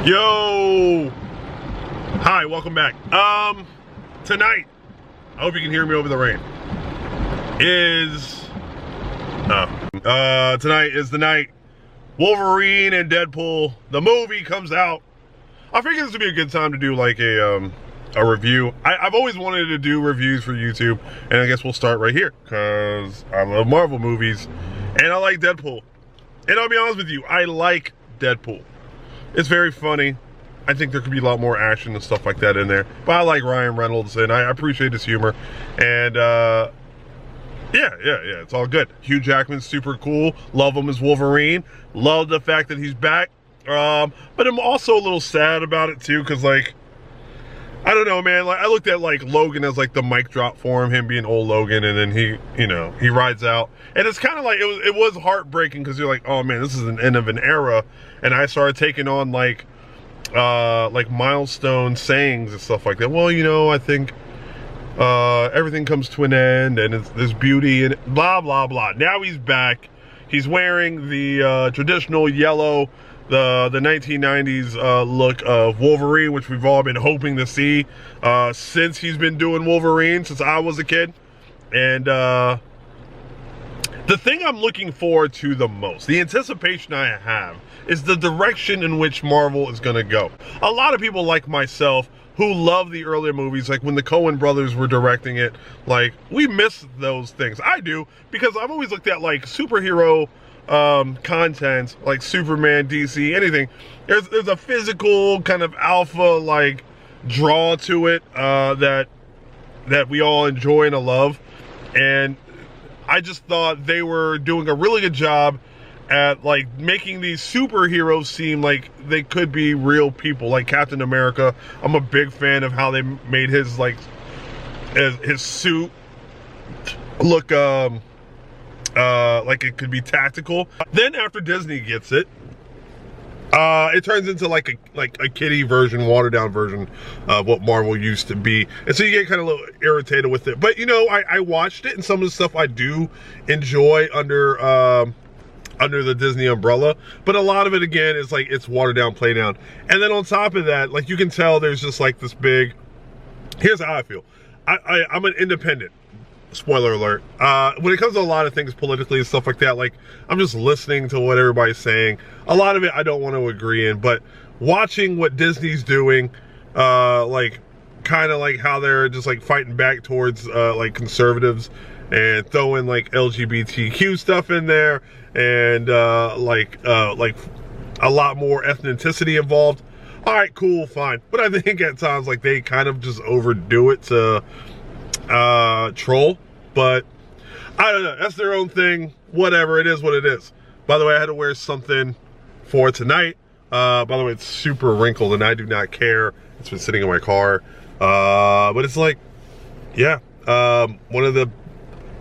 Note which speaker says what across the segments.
Speaker 1: Yo! Hi, welcome back. Tonight, I hope you can hear me over the rain, tonight is the night Wolverine and Deadpool, the movie, comes out. I figured this would be a good time to do like a review. I've always wanted to do reviews for YouTube, and I guess we'll start right here, because I love Marvel movies, and I like Deadpool. And I'll be honest with you, I like Deadpool. It's very funny. I think there could be a lot more action and stuff like that in there. But I like Ryan Reynolds, and I appreciate his humor. And, yeah, it's all good. Hugh Jackman's super cool. Love him as Wolverine. Love the fact that he's back. But I'm also a little sad about it, too, because, like, I don't know, man. Like, I looked at, like, Logan as, like, the mic drop for him being old Logan, and then he rides out. And it's kind of like, it was heartbreaking, because you're like, oh, man, this is an end of an era. And I started taking on, like milestone sayings and stuff like that. Well, I think everything comes to an end, and there's beauty in it, blah, blah, blah. Now he's back. He's wearing the traditional yellow, the 1990s look of Wolverine, which we've all been hoping to see since he's been doing Wolverine, since I was a kid. And the thing I'm looking forward to the most, the anticipation I have, is the direction in which Marvel is going to go. A lot of people like myself who love the earlier movies, like when the Coen brothers were directing it, like, we miss those things. I do, because I've always looked at, like, superhero content, like Superman, DC, anything. There's a physical kind of alpha, like, draw to it that we all enjoy and love. And I just thought they were doing a really good job at, like, making these superheroes seem like they could be real people, like Captain America. I'm a big fan of how they made his, like, his suit look like it could be tactical. Then after Disney gets it, it turns into like a kiddie version, watered down version of what Marvel used to be. And so you get kind of a little irritated with it. But, I watched it, and some of the stuff I do enjoy under the Disney umbrella. But a lot of it, again, is like, it's watered down, play down. And then on top of that, like, you can tell there's just like this big, here's how I feel. I'm an independent. Spoiler alert. When it comes to a lot of things politically and stuff like that, like, I'm just listening to what everybody's saying. A lot of it I don't want to agree in, but watching what Disney's doing, like, kind of like how they're just like fighting back towards like conservatives and throwing like LGBTQ stuff in there, and like a lot more ethnicity involved. All right, cool, fine. But I think at times, like, they kind of just overdo it to troll. But I don't know, that's their own thing. Whatever, it is what it is. By the way, I had to wear something for tonight. By the way, it's super wrinkled, and I do not care. It's been sitting in my car. But it's like, yeah, one of the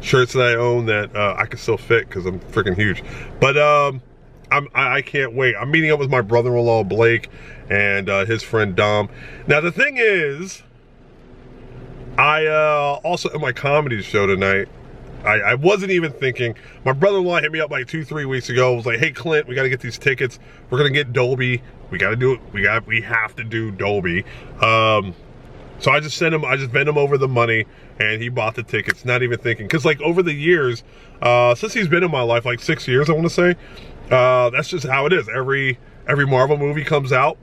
Speaker 1: shirts that I own that I can still fit because I'm freaking huge. But I can't wait. I'm meeting up with my brother-in-law Blake and his friend Dom. Now the thing is, I also, at my comedy show tonight, I wasn't even thinking. My brother-in-law hit me up like 2-3 weeks ago. Was like, hey Clint, we got to get these tickets. We're gonna get Dolby. We got to do it. We have to do Dolby. So I just sent him. I just bent him over the money, and he bought the tickets, not even thinking. Because, like, over the years, since he's been in my life, like 6 years, I want to say, that's just how it is. Every Marvel movie comes out,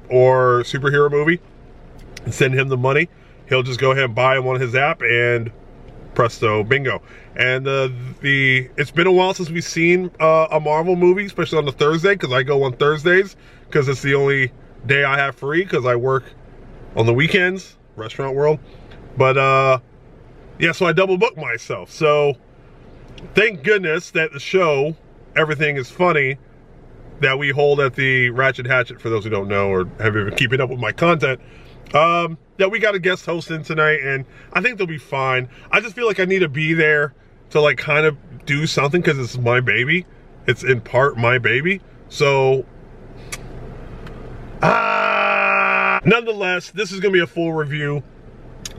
Speaker 1: or superhero movie, and send him the money. He'll just go ahead and buy him on his app, and presto, bingo. And it's been a while since we've seen a Marvel movie, especially on the Thursday, because I go on Thursdays, because it's the only day I have free, because I work on the weekends, restaurant world. But yeah, so I double booked myself. So thank goodness that the show, Everything is Funny, that we hold at the Ratchet Hatchet, for those who don't know or have been keeping up with my content, that we got a guest host in tonight, and I think they'll be fine. I just feel like I need to be there to, like, kind of do something, because it's my baby. It's in part my baby. So nonetheless, this is gonna be a full review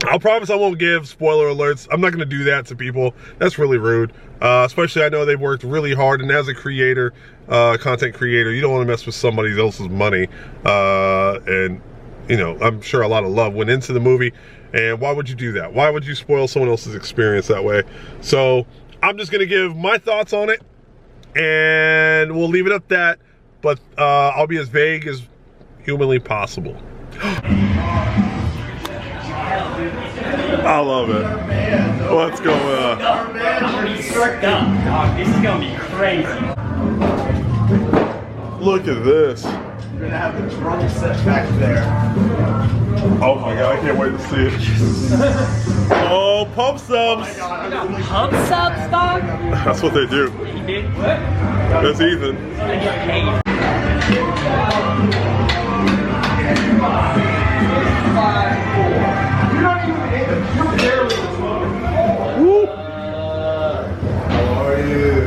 Speaker 1: I'll promise I won't give spoiler alerts. I'm not going to do that to people. That's really rude. Especially I know they've worked really hard, and as a creator, content creator, you don't want to mess with somebody else's money. And, you know, I'm sure a lot of love went into the movie. And why would you do that? Why would you spoil someone else's experience that way? So I'm just going to give my thoughts on it, and we'll leave it at that. But I'll be as vague as humanly possible. I love it. What's going on?
Speaker 2: This is gonna be crazy.
Speaker 1: Look at this.
Speaker 3: You're gonna have the drum set back there.
Speaker 1: Oh my god, I can't wait to see it. Oh, pump subs.
Speaker 2: Pump subs, dog?
Speaker 1: That's what they do. That's Ethan.
Speaker 2: I get paid.
Speaker 1: Woo.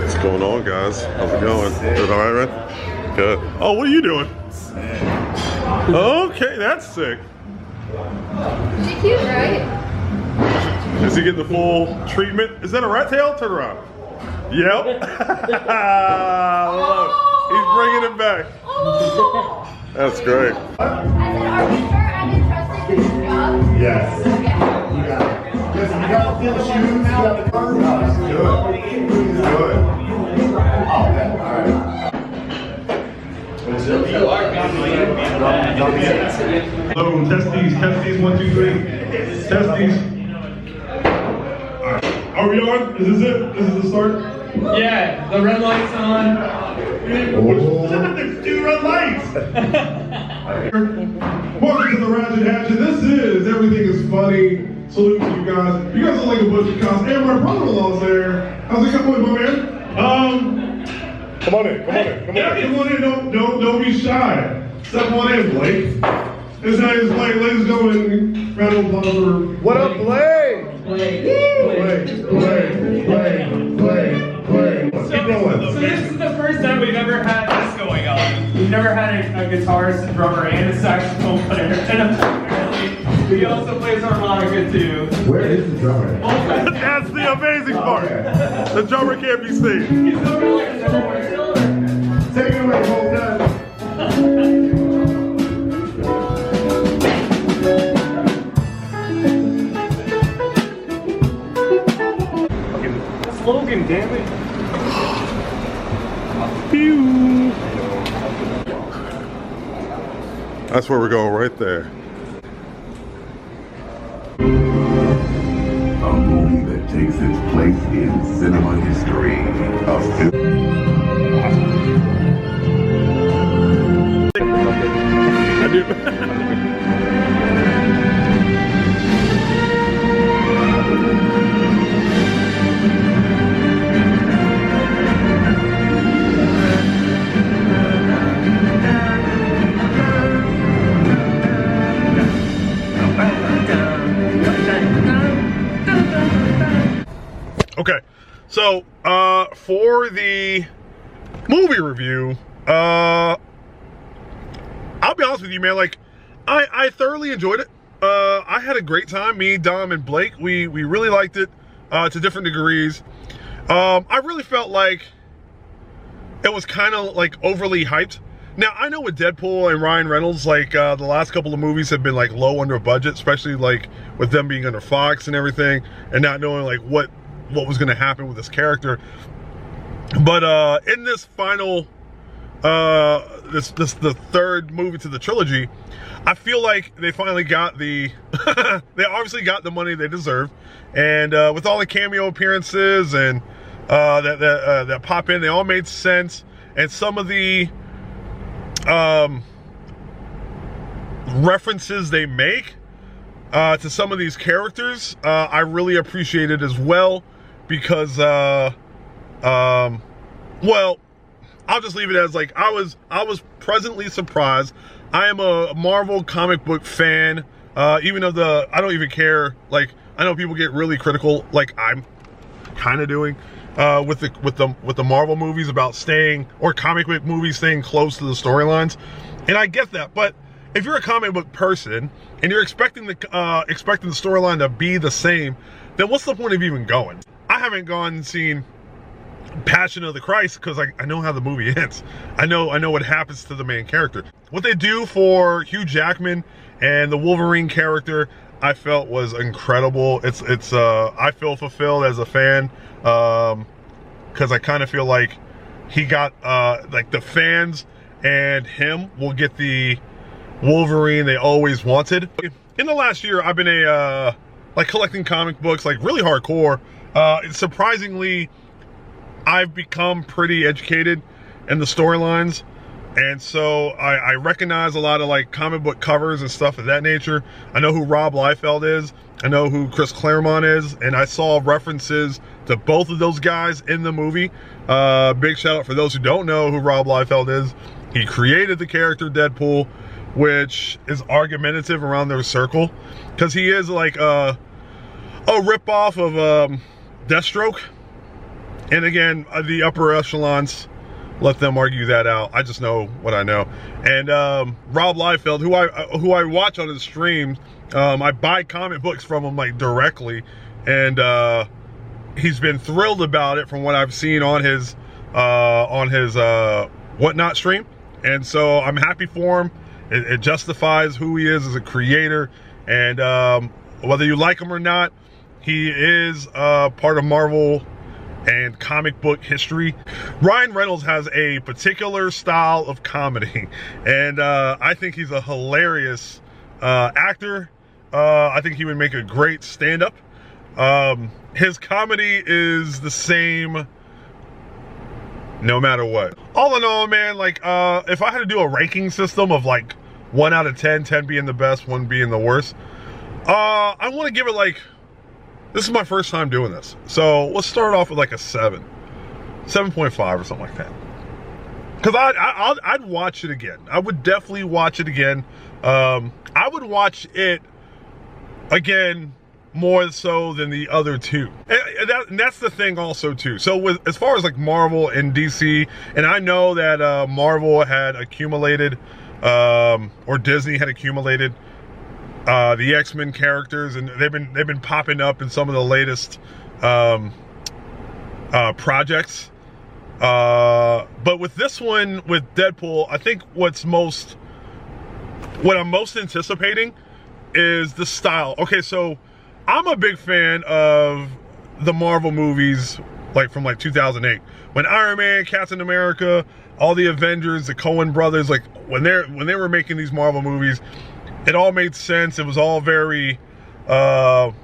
Speaker 1: What's going on, guys? How's it going? Good, all right, man? Good. Oh, what are you doing? Okay, that's sick.
Speaker 4: She cute, right?
Speaker 1: Is he getting the full treatment? Is that a rat tail? Turn around. Yep. Look, he's bringing it back. That's great.
Speaker 4: I said, are we sure I can trust it to your job?
Speaker 3: Yes.
Speaker 4: Okay.
Speaker 3: You got it. Listen, you got the shoes, you got the car. No, it's good. Good. Oh, man. All right.
Speaker 1: Hello, test these, 1, 2, 3. Test these. Alright. Are we on? Is this it? This is the start?
Speaker 2: Yeah, the red light's on.
Speaker 1: Two red lights! Welcome to the Ratchet Hatchet. This is Everything is Funny. Salute to you guys. You guys look like a bunch of cops. And my brother-in-law's there. How's it going, my man? Come on in, come on in, don't be shy. Step on in, Blake. His name is Blake, ladies and gentlemen. Round of applause for...
Speaker 3: What up, Blake?
Speaker 1: Blake.
Speaker 2: So this is the first time we've ever had this going on. We've never had a guitarist, a drummer, and a saxophone player. And apparently, he also plays harmonica too.
Speaker 3: Where is the drummer?
Speaker 1: That's the amazing part. The drummer can't be seen.
Speaker 2: He's over like a silver.
Speaker 3: Take it away, hold on.
Speaker 2: Logan, damn it.
Speaker 1: Pew. That's where we're going, right there.
Speaker 5: A movie that takes its place in cinema history. A
Speaker 1: I do. Okay, so for the movie review, I'll be honest with you, man. Like, I thoroughly enjoyed it. I had a great time. Me, Dom, and Blake, we really liked it to different degrees. I really felt like it was kind of like overly hyped. Now, I know with Deadpool and Ryan Reynolds, like the last couple of movies have been like low under budget, especially like with them being under Fox and everything, and not knowing like what was going to happen with this character. But in this final, the third movie to the trilogy, I feel like they finally got the, they obviously got the money they deserve, and with all the cameo appearances and that pop in, they all made sense, and some of the references they make to some of these characters, I really appreciated as well, because well, I'll just leave it as like I was pleasantly surprised. I am a Marvel comic book fan, even though I don't even care. Like, I know people get really critical, like I'm kind of doing with the Marvel movies, about staying, or comic book movies staying close to the storylines, and I get that. But if you're a comic book person and you're expecting the storyline to be the same, then what's the point of even going? I haven't gone and seen Passion of the Christ because I know how the movie ends. I know what happens to the main character. What they do for Hugh Jackman and the Wolverine character, I felt was incredible. I feel fulfilled as a fan because I kind of feel like he got like the fans and him will get the Wolverine they always wanted. In the last year, I've been like collecting comic books, like really hardcore. Surprisingly, I've become pretty educated in the storylines, and so I recognize a lot of like comic book covers and stuff of that nature. I know who Rob Liefeld is, I know who Chris Claremont is, and I saw references to both of those guys in the movie. Big shout out for those who don't know who Rob Liefeld is. He created the character Deadpool, which is argumentative around their circle, because he is like a ripoff of Deathstroke. And again, the upper echelons, let them argue that out. I just know what I know. And Rob Liefeld, who I watch on his streams, I buy comic books from him like directly, and he's been thrilled about it from what I've seen on his Whatnot stream. And so I'm happy for him. It justifies who he is as a creator, and whether you like him or not, he is part of Marvel and comic book history. Ryan Reynolds has a particular style of comedy, and I think he's a hilarious actor. I think he would make a great stand-up. His comedy is the same no matter what. All in all, man, like if I had to do a ranking system of like 1 out of 10, 10 being the best, 1 being the worst, I want to give it like, this is my first time doing this, so let's start off with like a 7.5 or something like that. Because I'd watch it again. I would definitely watch it again. I would watch it again more so than the other two, and that's the thing also too. So as far as like Marvel and DC, and I know that Marvel had accumulated or Disney had accumulated the X-Men characters, and they've been popping up in some of the latest projects. But with this one, with Deadpool, I think what I'm most anticipating is the style. Okay, so I'm a big fan of the Marvel movies, like from like 2008, when Iron Man, Captain America, all the Avengers, the Coen brothers, like when they were making these Marvel movies, it all made sense. It was all very macho,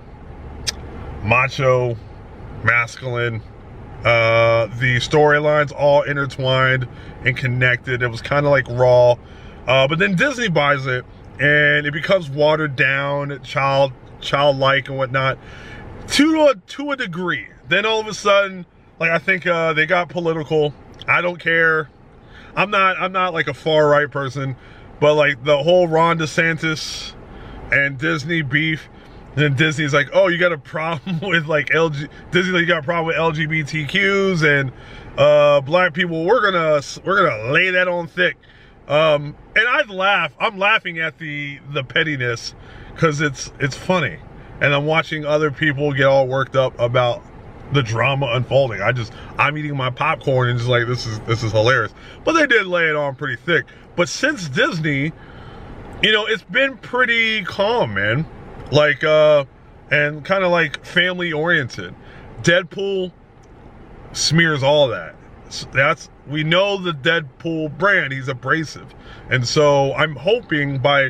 Speaker 1: masculine. The storylines all intertwined and connected. It was kind of like Raw. But then Disney buys it, and it becomes watered down, childlike and whatnot, to a degree. Then all of a sudden, like I think they got political. I don't care. I'm not like a far right person, but like the whole Ron DeSantis and Disney beef, and then Disney's like, oh, you got a problem with like Disney, you got a problem with LGBTQs and black people. We're gonna lay that on thick. And I'm laughing at the pettiness, because it's funny, and I'm watching other people get all worked up about the drama unfolding. I'm eating my popcorn and just like, this is hilarious. But they did lay it on pretty thick. But since Disney, you know, it's been pretty calm, man. Like and kind of like family oriented. Deadpool smears all that. We know the Deadpool brand, he's abrasive. And so I'm hoping by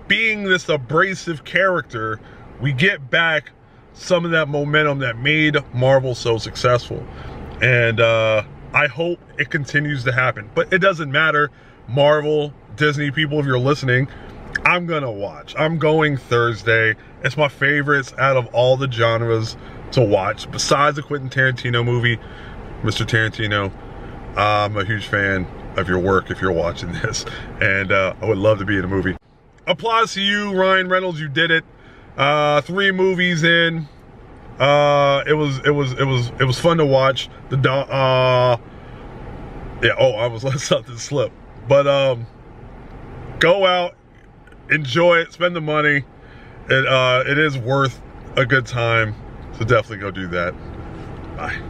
Speaker 1: being this abrasive character, we get back some of that momentum that made Marvel so successful. And I hope it continues to happen. But it doesn't matter. Marvel, Disney people, if you're listening, I'm gonna watch. I'm going Thursday. It's my favorites out of all the genres to watch, besides the Quentin Tarantino movie. Mr. Tarantino, I'm a huge fan of your work if you're watching this, and I would love to be in a movie. Applause to you, Ryan Reynolds, you did it. 3 movies in. It was fun to watch. I almost let something slip. But go out, enjoy it, spend the money. It is worth a good time, so definitely go do that. Bye.